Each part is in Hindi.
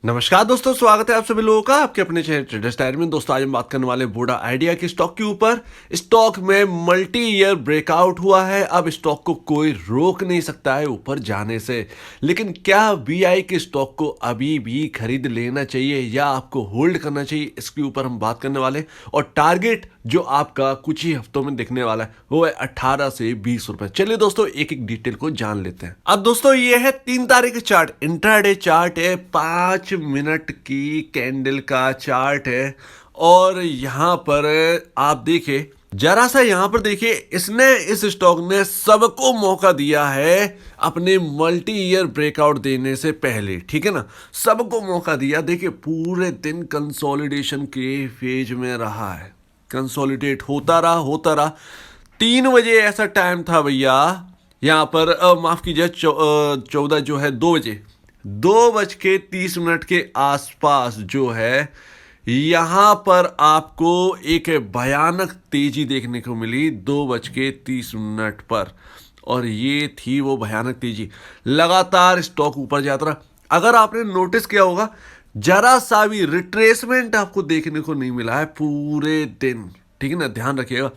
नमस्कार दोस्तों, स्वागत है आप सभी लोगों का आपके अपने चैनल ट्रेडर्स डायरी में। दोस्तों आज हम बात करने वाले वोडा आइडिया के स्टॉक के ऊपर। स्टॉक में मल्टी ईयर ब्रेकआउट हुआ है। अब स्टॉक को कोई रोक नहीं सकता है ऊपर जाने से। लेकिन क्या वीआई के स्टॉक को अभी भी खरीद लेना चाहिए या आपको होल्ड करना चाहिए, इसके ऊपर हम बात करने वाले। और टारगेट जो आपका कुछ ही हफ्तों में दिखने वाला है वो है 18 से 20 रुपए। चलिए दोस्तों एक एक डिटेल को जान लेते हैं। अब दोस्तों ये है 3 तारीख का चार्ट, इंट्राडे चार्ट है, 5 मिनट की कैंडल का चार्ट है। और यहां पर आप देखिए, जरा सा यहां पर देखिए, इसने इस स्टॉक ने सबको मौका दिया है अपने मल्टी ईयर ब्रेकआउट देने से पहले, ठीक है ना। सबको मौका दिया। देखिए पूरे दिन कंसोलिडेशन के फेज में रहा है, कंसोलिडेट होता रहा। 3 बजे ऐसा टाइम था भैया यहाँ पर, माफ कीजिए 14 जो है 2 बजे, 2:30 के आसपास जो है यहाँ पर आपको एक भयानक तेजी देखने को मिली 2:30 पर। और ये थी वो भयानक तेजी, लगातार स्टॉक ऊपर जाता रहा। अगर आपने नोटिस किया होगा, जरा सा भी रिट्रेसमेंट आपको देखने को नहीं मिला है पूरे दिन, ठीक है ना। ध्यान रखिएगा,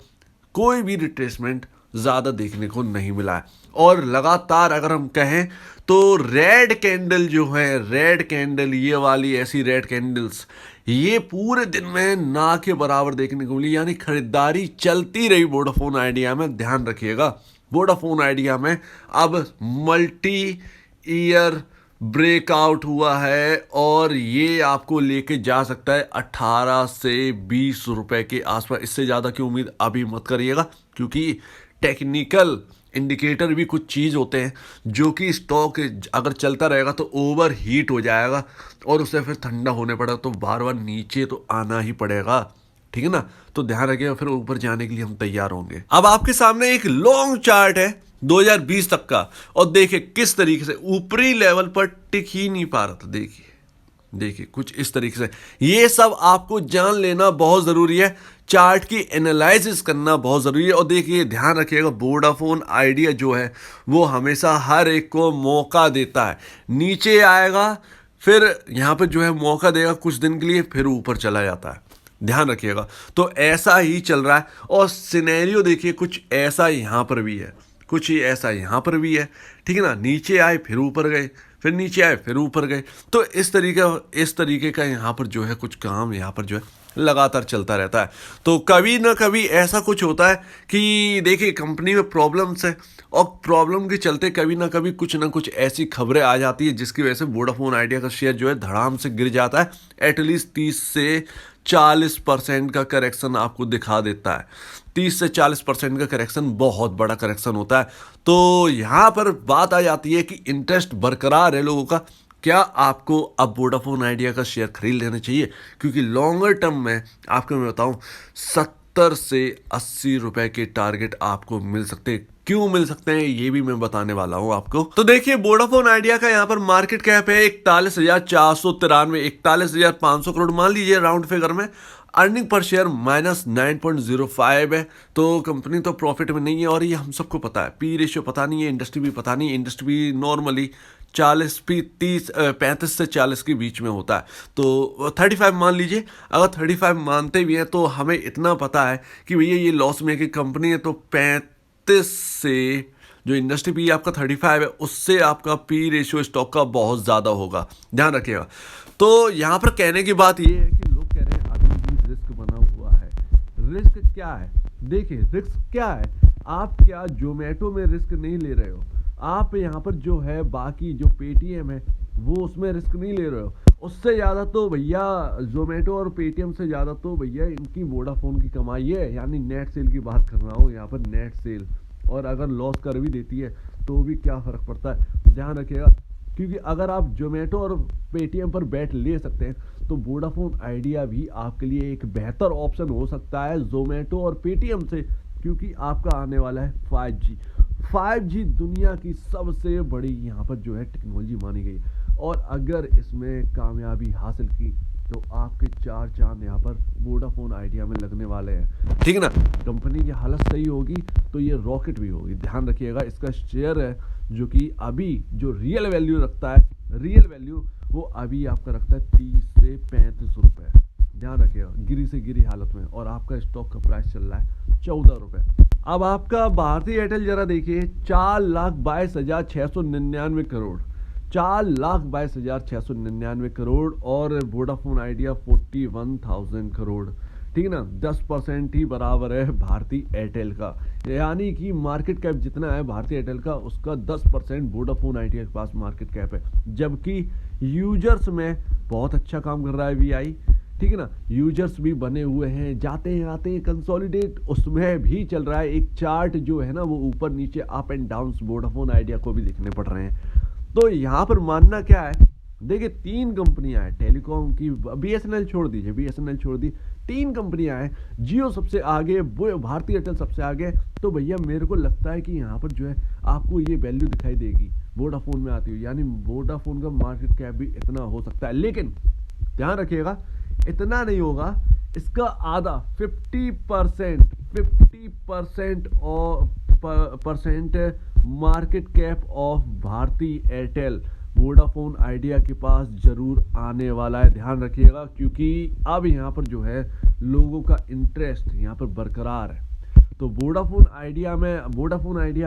कोई भी रिट्रेसमेंट ज्यादा देखने को नहीं मिला है। और लगातार अगर हम कहें तो रेड कैंडल जो है, रेड कैंडल, ये वाली ऐसी रेड कैंडल्स ये पूरे दिन में ना के बराबर देखने को मिली। यानी खरीदारी चलती रही वोडाफोन आइडिया में। ध्यान रखिएगा, वोडाफोन आइडिया में अब मल्टी ईयर ब्रेकआउट हुआ है और ये आपको लेके जा सकता है 18 से 20 रुपए के आसपास। इससे ज़्यादा की उम्मीद अभी मत करिएगा, क्योंकि टेक्निकल इंडिकेटर भी कुछ चीज़ होते हैं जो कि स्टॉक अगर चलता रहेगा तो ओवर हीट हो जाएगा और उसे फिर ठंडा होने पड़ेगा, तो बार बार नीचे तो आना ही पड़ेगा, ठीक है ना। तो ध्यान रखिएगा, फिर ऊपर जाने के लिए हम तैयार होंगे। अब आपके सामने एक लॉन्ग चार्ट है 2020 तक का, और देखिए किस तरीके से ऊपरी लेवल पर टिक ही नहीं पा रहा था। देखिए कुछ इस तरीके से। ये सब आपको जान लेना बहुत जरूरी है, चार्ट की एनालिसिस करना बहुत जरूरी है। और देखिए ध्यान रखिएगा, वोडाफोन आइडिया जो है वो हमेशा हर एक को मौका देता है। नीचे आएगा, फिर यहाँ पर जो है मौका देगा कुछ दिन के लिए, फिर ऊपर चला जाता है। ध्यान रखिएगा, तो ऐसा ही चल रहा है। और सिनेरियो देखिए कुछ ऐसा यहाँ पर भी है, कुछ ही ऐसा यहाँ पर भी है, ठीक है ना। नीचे आए फिर ऊपर गए, फिर नीचे आए फिर ऊपर गए। तो इस तरीके का यहाँ पर जो है कुछ काम यहाँ पर जो है लगातार चलता रहता है। तो कभी ना कभी ऐसा कुछ होता है कि देखिए कंपनी में प्रॉब्लम्स है, और प्रॉब्लम के चलते कभी ना कभी कुछ ना कुछ ऐसी खबरें आ जाती है जिसकी वजह से वोडाफोन आइडिया का शेयर जो है धड़ाम से गिर जाता है। एटलीस्ट 30 से 40% का करेक्शन आपको दिखा देता है। 30 से 40% का करेक्शन बहुत बड़ा करेक्शन होता है। तो यहाँ पर बात आ जाती है कि इंटरेस्ट बरकरार है लोगों का, क्या आपको अब वोडाफोन आइडिया का शेयर खरीद लेना चाहिए। क्योंकि लॉन्गर टर्म में आपको मैं बताऊं 70 से 80 रुपए के टारगेट आपको मिल सकते हैं। क्यों मिल सकते हैं ये भी मैं बताने वाला हूं आपको। तो देखिए वोडाफोन आइडिया का यहाँ पर मार्केट कैप है 41,493, 41,500 करोड़ मान लीजिए राउंड फिगर में। अर्निंग पर शेयर -9.05 है। तो कंपनी तो प्रॉफिट में नहीं है, और ये हम सबको पता है। पी रेशियो पता नहीं है, इंडस्ट्री भी पता नहीं है। इंडस्ट्री भी नॉर्मली 35 से 40 के बीच में होता है। तो 35 मान लीजिए। अगर 35 मानते भी हैं तो हमें इतना पता है कि भैया ये लॉस मेकिंग कंपनी है, तो 35 से जो इंडस्ट्री पी आपका 35 है, उससे आपका पी रेशियो स्टॉक का बहुत ज़्यादा होगा। ध्यान रखिएगा। तो यहाँ पर कहने की बात ये है कि लोग कह रहे हैं अभी भी रिस्क बना हुआ है। रिस्क क्या है? देखिए रिस्क क्या है, आप क्या जोमेटो में रिस्क नहीं ले रहे हो, आप यहाँ पर जो है बाकी जो पेटीएम है वो उसमें रिस्क नहीं ले रहे हो। उससे ज़्यादा तो भैया जोमेटो और पेटीएम से ज़्यादा तो भैया इनकी वोडाफोन की कमाई है। यानी नेट सेल की बात कर रहा हूँ यहाँ पर, नेट सेल। और अगर लॉस कर भी देती है तो भी क्या फ़र्क पड़ता है। ध्यान रखिएगा, क्योंकि अगर आप जोमेटो और पेटीएम पर बैट ले सकते हैं तो वोडाफोन आइडिया भी आपके लिए एक बेहतर ऑप्शन हो सकता है जोमेटो और पेटीएम से। क्योंकि आपका आने वाला है 5G दुनिया की सबसे बड़ी यहाँ पर जो है टेक्नोलॉजी मानी गई, और अगर इसमें कामयाबी हासिल की तो आपके 4 चांद यहाँ पर वोडाफोन आइडिया में लगने वाले हैं, ठीक है ना। कंपनी की हालत सही होगी तो ये रॉकेट भी होगी। ध्यान रखिएगा, इसका शेयर है जो कि अभी जो रियल वैल्यू रखता है, रियल वैल्यू वो अभी आपका रखता है 30 से 35 रुपए। ध्यान रखिएगा, गिरी से गिरी हालत में, और आपका स्टॉक का प्राइस चल रहा है 14 रुपए। अब आपका भारतीय एयरटेल जरा देखिए, 4,22,699 करोड़, 4,22,699 करोड़, और वोडाफोन आइडिया 41,000 करोड़। ठीक है ना, 10% ही बराबर है भारतीय एयरटेल का, यानी कि मार्केट कैप जितना है भारतीय एयरटेल का, उसका 10% वोडाफोन आइडिया के पास मार्केट कैप है। जबकि यूजर्स में बहुत अच्छा काम कर रहा है वीआई। ठीक है ना, यूजर्स भी बने हुए हैं, जाते हैं आते हैं, कंसोलिडेट उसमें भी चल रहा है। एक चार्ट जो है ना वो ऊपर नीचे up and down Vodafone idea को भी देखने पड़ रहे हैं। तो यहाँ पर मानना क्या है, देखिए 3 कंपनियां हैं टेलीकॉम की, बीएसएनएल छोड़ दीजिए, बीएसएनएल छोड़ दी, 3 कंपनियां हैं, जियो सबसे आगे, भारतीय एयरटेल सबसे आगे। तो भैया मेरे को लगता है कि यहाँ पर जो है आपको ये वैल्यू दिखाई देगी वोडाफोन में आती हुई, यानी वोडाफोन का मार्केट कैप भी इतना हो सकता है। लेकिन ध्यान रखिएगा, इतना नहीं होगा, इसका आधा 50% और परसेंट मार्केट कैप ऑफ भारतीय एयरटेल वोडाफोन आइडिया के पास जरूर आने वाला है। ध्यान रखिएगा, क्योंकि अब यहाँ पर जो है लोगों का इंटरेस्ट यहाँ पर बरकरार है। तो वोडाफोन आइडिया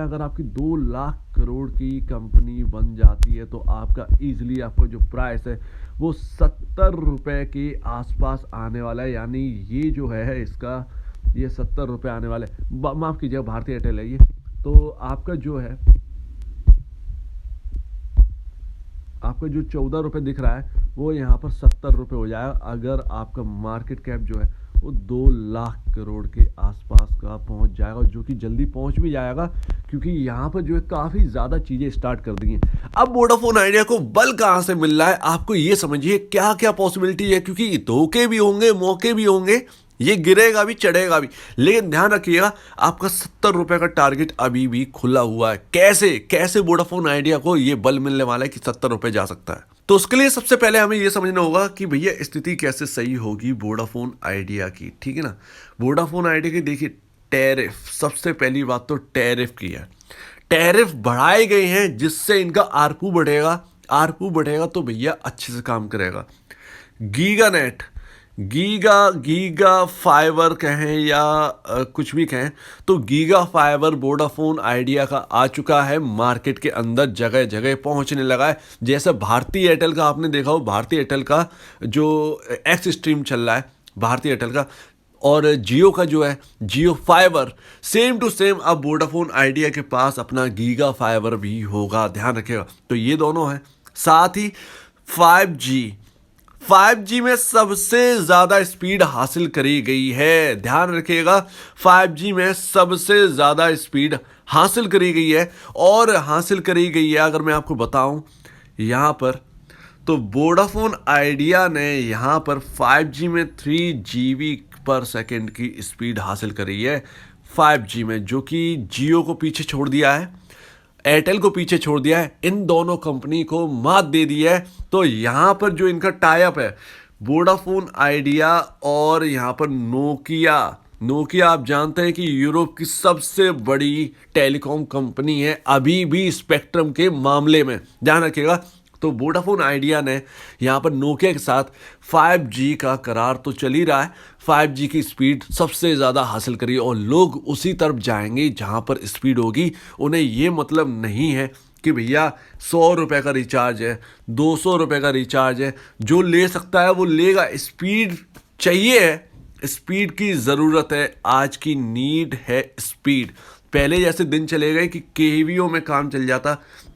अगर आपकी 2 लाख करोड़ की कंपनी बन जाती है तो आपका इजीली आपका जो प्राइस है वो 70 रुपए के आसपास आने वाला है। यानी ये जो है इसका ये 70 रुपए आने वाले, माफ कीजिएगा भारतीय एयरटेल है ये। तो आपका जो है आपका जो 14 रुपए दिख रहा है वो यहाँ पर 70 रुपए हो जाएगा, अगर आपका मार्केट कैप जो है वो 2 लाख करोड़ के आसपास का पहुंच जाएगा, जो कि जल्दी पहुंच भी जाएगा, क्योंकि यहाँ पर जो है काफी ज्यादा चीजें स्टार्ट कर दी हैं। अब वोडाफोन आइडिया को बल कहां से मिल रहा है, आपको ये समझिए क्या क्या पॉसिबिलिटी है, क्योंकि धोखे भी होंगे, मौके भी होंगे, ये गिरेगा भी चढ़ेगा भी। लेकिन ध्यान रखिएगा, आपका 70 रुपए का टारगेट अभी भी खुला हुआ है। कैसे वोडाफोन आइडिया को ये बल मिलने वाला है कि 70 रुपए जा सकता है। तो उसके लिए सबसे पहले हमें यह समझना होगा कि भैया स्थिति कैसे सही होगी वोडाफोन आइडिया की। ठीक है ना, वोडाफोन आइडिया की देखिए टैरिफ, सबसे पहली बात तो टैरिफ की है। टैरिफ बढ़ाए गए हैं जिससे इनका आरपू बढ़ेगा, आरपू बढ़ेगा तो भैया अच्छे से काम करेगा। गीगा नेट, गीगा फाइबर कहें या कुछ भी कहें, तो गीगा फाइबर वोडाफोन आइडिया का आ चुका है मार्केट के अंदर, जगह जगह पहुंचने लगा है। जैसे भारतीय एयरटेल का आपने देखा हो, भारतीय एयरटेल का जो एक्स स्ट्रीम चल रहा है भारतीय एयरटेल का, और जियो का जो है जियो फाइबर, सेम टू सेम अब वोडाफोन आइडिया के पास अपना गीगा फाइबर भी होगा। ध्यान रखिएगा, तो ये दोनों है। साथ ही 5G में सबसे ज्यादा स्पीड हासिल करी गई है। ध्यान रखिएगा, 5G में सबसे ज्यादा स्पीड हासिल करी गई है, और हासिल करी गई है अगर मैं आपको बताऊं यहां पर, तो वोडाफोन आइडिया ने यहां पर 5G में 3 GB पर सेकेंड की स्पीड हासिल करी है 5G में, जो कि जियो को पीछे छोड़ दिया है, एयरटेल को पीछे छोड़ दिया है, इन दोनों कंपनी को मात दे दी है। तो यहां पर जो इनका टाई अप है वोडाफोन आइडिया और यहां पर नोकिया आप जानते हैं कि यूरोप की सबसे बड़ी टेलीकॉम कंपनी है अभी भी स्पेक्ट्रम के मामले में। ध्यान रखिएगा, तो वोडाफोन आइडिया ने यहाँ पर नोकिया के साथ 5G का करार तो चल ही रहा है, 5G की स्पीड सबसे ज़्यादा हासिल करी, और लोग उसी तरफ जाएंगे जहाँ पर स्पीड होगी। उन्हें ये मतलब नहीं है कि भैया 100 रुपये का रिचार्ज है, 200 रुपये का रिचार्ज है, जो ले सकता है वो लेगा। स्पीड चाहिए है, स्पीड की ज़रूरत है, आज की नीड है स्पीड। पहले जैसे दिन चले गए कि केवीओ में काम चल जाता,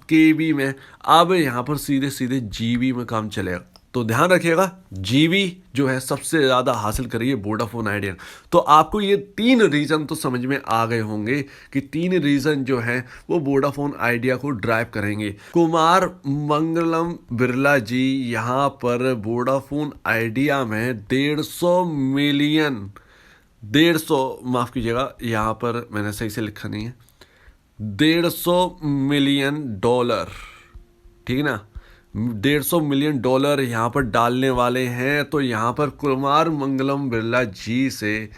केबी में, अब यहाँ पर सीधे सीधे जीबी में काम चलेगा। तो ध्यान रखिएगा, जीबी जो है सबसे ज़्यादा हासिल करिए वोडाफोन आइडिया। तो आपको ये 3 रीज़न तो समझ में आ गए होंगे कि 3 रीज़न जो हैं वो वोडाफोन आइडिया को ड्राइव करेंगे। कुमार मंगलम बिरला जी यहाँ पर वोडाफोन आइडिया में 150 माफ़ कीजिएगा, यहाँ पर मैंने सही से लिखा नहीं है, $150 मिलियन, ठीक है ना, $150 मिलियन यहाँ पर डालने वाले हैं। तो यहाँ पर कुमार मंगलम बिरला जी से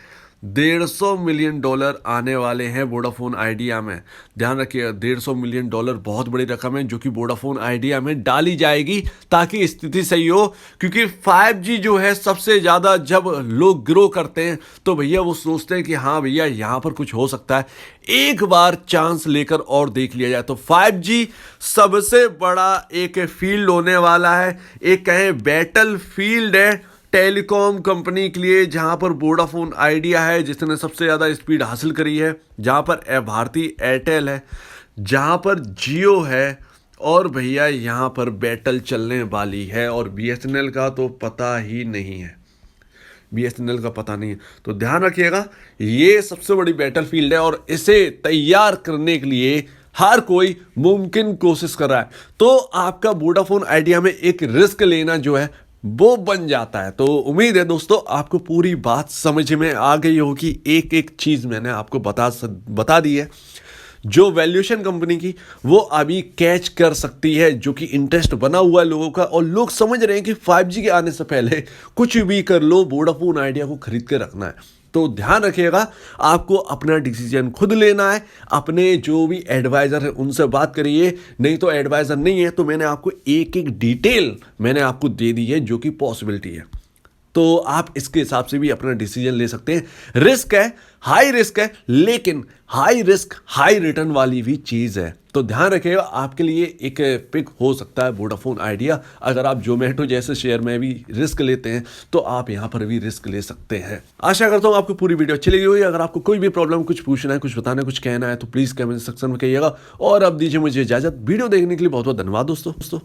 $150 मिलियन आने वाले हैं वोडाफोन आइडिया में। ध्यान रखिएगा, $150 मिलियन बहुत बड़ी रकम है जो कि वोडाफोन आइडिया में डाली जाएगी ताकि स्थिति सही हो। क्योंकि 5G जो है सबसे ज़्यादा जब लोग ग्रो करते हैं तो भैया वो सोचते हैं कि हाँ भैया यहाँ पर कुछ हो सकता है, एक बार चांस लेकर और देख लिया जाए। तो 5G सबसे बड़ा एक फील्ड होने वाला है, एक कहें बैटल फील्ड है टेलीकॉम कंपनी के लिए, जहां पर वोडाफोन आइडिया है जिसने सबसे ज़्यादा स्पीड हासिल करी है, जहां पर भारती एयरटेल है, जहां पर जियो है, और भैया यहां पर बैटल चलने वाली है। और BSNL का तो पता ही नहीं है, BSNL का पता नहीं है। तो ध्यान रखिएगा, ये सबसे बड़ी बैटल फील्ड है और इसे तैयार करने के लिए हर कोई मुमकिन कोशिश कर रहा है। तो आपका वोडाफोन आइडिया में एक रिस्क लेना जो है वो बन जाता है। तो उम्मीद है दोस्तों आपको पूरी बात समझ में आ गई होगी। एक एक चीज़ मैंने आपको बता दी है। जो वैल्यूएशन कंपनी की वो अभी कैच कर सकती है, जो कि इंटरेस्ट बना हुआ है लोगों का, और लोग समझ रहे हैं कि 5G के आने से पहले कुछ भी कर लो, वोडाफोन आइडिया को खरीद के रखना है। तो ध्यान रखिएगा, आपको अपना डिसीजन खुद लेना है। अपने जो भी एडवाइज़र है उनसे बात करिए, नहीं तो एडवाइज़र नहीं है तो मैंने आपको एक एक डिटेल मैंने आपको दे दी है जो कि पॉसिबिलिटी है। तो आप इसके हिसाब से भी अपना डिसीजन ले सकते हैं। रिस्क है, हाई रिस्क है, लेकिन हाई रिस्क हाई रिटर्न वाली भी चीज़ है। तो ध्यान रखिएगा, आपके लिए एक पिक हो सकता है वोडाफोन आइडिया। अगर आप जोमेटो जैसे शेयर में भी रिस्क लेते हैं तो आप यहां पर भी रिस्क ले सकते हैं। आशा करता हूं आपको पूरी वीडियो अच्छी लगी होगी। अगर आपको कोई भी प्रॉब्लम, कुछ पूछना है, कुछ बताना है, कुछ कहना है तो प्लीज़ कमेंट सेक्शन में कहिएगा। और अब दीजिए मुझे इजाज़त। वीडियो देखने के लिए बहुत बहुत धन्यवाद दोस्तों।